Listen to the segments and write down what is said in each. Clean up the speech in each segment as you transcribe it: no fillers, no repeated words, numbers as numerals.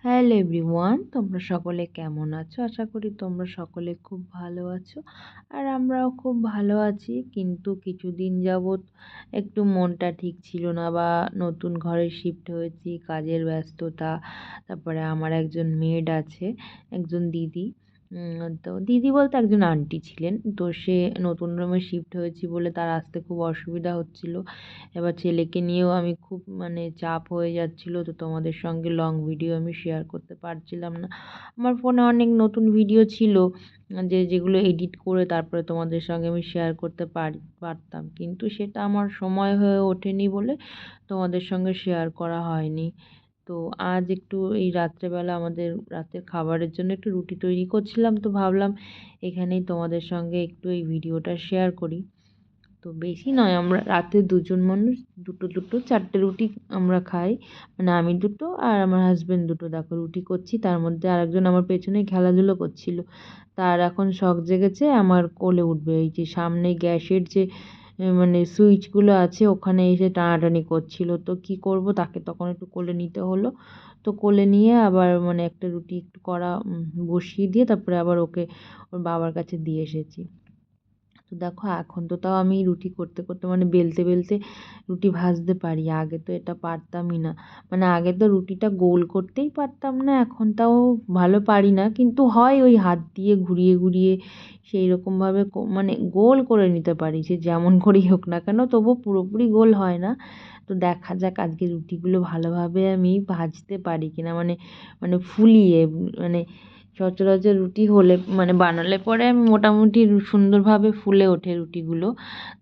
Hello everyone, তোমরা সকলে কেমন আছো? আশা করি তোমরা সকলে খুব ভালো আছো। আর আমরাও খুব ভালো আছি, কিন্তু কিছুদিন যাবৎ একটু মনটা ঠিক ছিল না, বা নতুন ঘরে শিফট হয়েছি, কাজের ব্যস্ততা। তারপরে আমার একজন মেড আছে, একজন দিদি। তো দিদি বলতে একজন আন্টি ছিলেন। তো সে নতুন রুমে শিফট হয়েছি বলে তার আসতে খুব অসুবিধা হচ্ছিল। এবার ছেলেকে নিয়েও আমি খুব চাপ হয়ে যাচ্ছিলো, তো তোমাদের সঙ্গে লং ভিডিও আমি শেয়ার করতে পারছিলাম না। আমার ফোনে অনেক নতুন ভিডিও ছিল যেগুলো এডিট করে তারপরে তোমাদের সঙ্গে আমি শেয়ার করতে পারতাম, কিন্তু সেটা আমার সময় হয়ে ওঠেনি বলে তোমাদের সঙ্গে শেয়ার করা হয়নি। তো আজ একটু এই রাত্রেবেলা আমাদের রাতের খাবারের জন্য একটু রুটি তৈরি করছিলাম, তো ভাবলাম এখানেই তোমাদের সঙ্গে একটু এই ভিডিওটা শেয়ার করি। তো বেশি নয়, আমরা রাতে দুজন মানুষ, দুটো দুটো 4টে রুটি আমরা খাই। আমি দুটো আর আমার হাজব্যান্ড দুটো। দেখো রুটি করছি, তার মধ্যে আরেকজন আমার পেছনে খেলাধুলো করছিল। তার এখন শখ জেগেছে আমার কোলে উঠবে। এই যে সামনে গ্যাসের যে সুইচগুলো আছে, ওখানে এসে টানাটানি করছিল। তো কি করব, তাকে তখন একটু কোলে নিতে হলো। তো কোলে নিয়ে আবার একটা রুটি একটু কড়া বসিয়ে দিয়ে তারপরে আবার ওকে ওর বাবার কাছে দিয়ে এসেছি। তো দেখো এখন তো তাও আমি রুটি করতে করতে বেলতে বেলতে রুটি ভাজতে পারি। আগে তো এটা পারতামই না। আগে তো রুটিটা গোল করতেই পারতাম না, এখন তাও ভালো পারি না, কিন্তু হয় ওই হাত দিয়ে ঘুরিয়ে ঘুরিয়ে সেই রকমভাবে গোল করে নিতে পারি, সে যেমন করেই হোক না কেন, তবু পুরোপুরি গোল হয় না। তো দেখা যাক আজকে রুটিগুলো ভালোভাবে আমি ভাজতে পারি কিনা, ফুলিয়ে সচরাচর রুটি হলে বানালে পরে আমি মোটামুটি সুন্দরভাবে ফুলে ওঠে রুটিগুলো।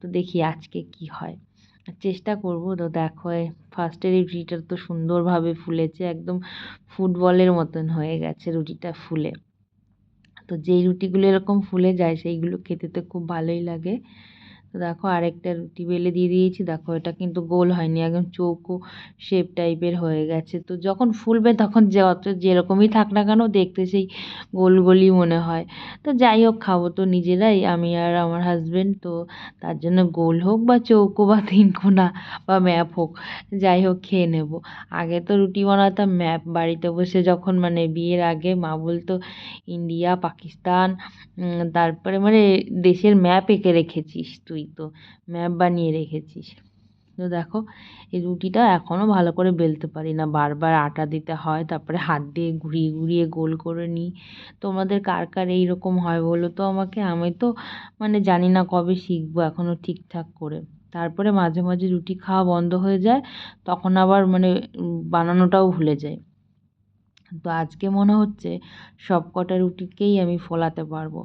তো দেখি আজকে কি হয়, চেষ্টা করব। তো দেখো ফার্স্টের এই রুটিটা তো সুন্দরভাবে ফুলেছে, একদম ফুটবলের মতন হয়ে গেছে রুটিটা ফুলে। তো যেই রুটিগুলো এরকম ফুলে যায় সেইগুলো খেতে তো খুব ভালোই লাগে। তো দেখো আরেকটা রুটি বেলে দিয়ে দিয়েছি। দেখো এটা কিন্তু গোল হয়নি, একদম চৌকো শেপ টাইপের হয়ে গেছে। তো যখন ফুলবে তখন যেরকমই থাক না কেন দেখতে সেই গোল গোলই মনে হয়। তো যাই হোক, খাবো তো নিজেরাই, আমি আর আমার হাজব্যান্ড। তো তার জন্য গোল হোক বা চৌকো বা তিনকোনা বা ম্যাপ হোক, যাই হোক খেয়ে নেব। আগে তো রুটি বানাতাম ম্যাপ, বাড়িতে বসে যখন বিয়ের আগে মা বলতো ইন্ডিয়া পাকিস্তান, তারপরে দেশের ম্যাপ এঁকে রেখেছিস তুই, তো ম্যাপ বানিয়ে রেখেছিস। তো দেখো এই রুটিটা এখনও ভালো করে বেলতে পারি না, বারবার আটা দিতে হয়, তারপরে হাত দিয়ে ঘুরিয়ে ঘুরিয়ে গোল করে নিই। তোমাদের কার কার এইরকম হয় বলো তো আমাকে। আমি তো জানি না কবে শিখবো এখনও ঠিকঠাক করে। তারপরে মাঝে মাঝে রুটি খাওয়া বন্ধ হয়ে যায়, তখন আবার বানানোটাও ভুলে যাই। তো আজকে মনে হচ্ছে সব কটা রুটিকেই আমি ফোলাতে পারবো।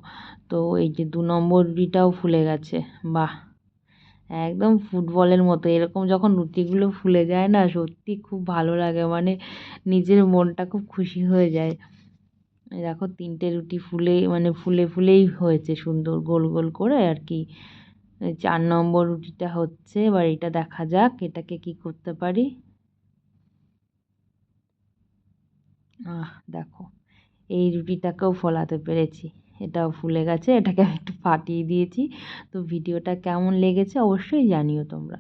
তো এই যে 2 নম্বর রুটিটাও ফুলে গেছে। বাহ, একদম ফুটবলের মতো এরকম যখন রুটিগুলো ফুলে যায় না, সত্যি খুব ভালো লাগে, নিজের মনটা খুব খুশি হয়ে যায়। এই দেখো 3টে রুটি ফুলে ফুলে ফুলেই হয়েছে সুন্দর গোল গোল করে আর কি। 4 নম্বর রুটিটা হচ্ছে, এবার এটা দেখা যাক এটাকে কি করতে পারি। দেখো এই রুটিটাকেও ফলাতে পেরেছি, এটাও ফুলে গেছে, এটাকে আমি একটু ফাটিয়ে দিয়েছি। তো ভিডিওটা কেমন লেগেছে অবশ্যই জানিও তোমরা।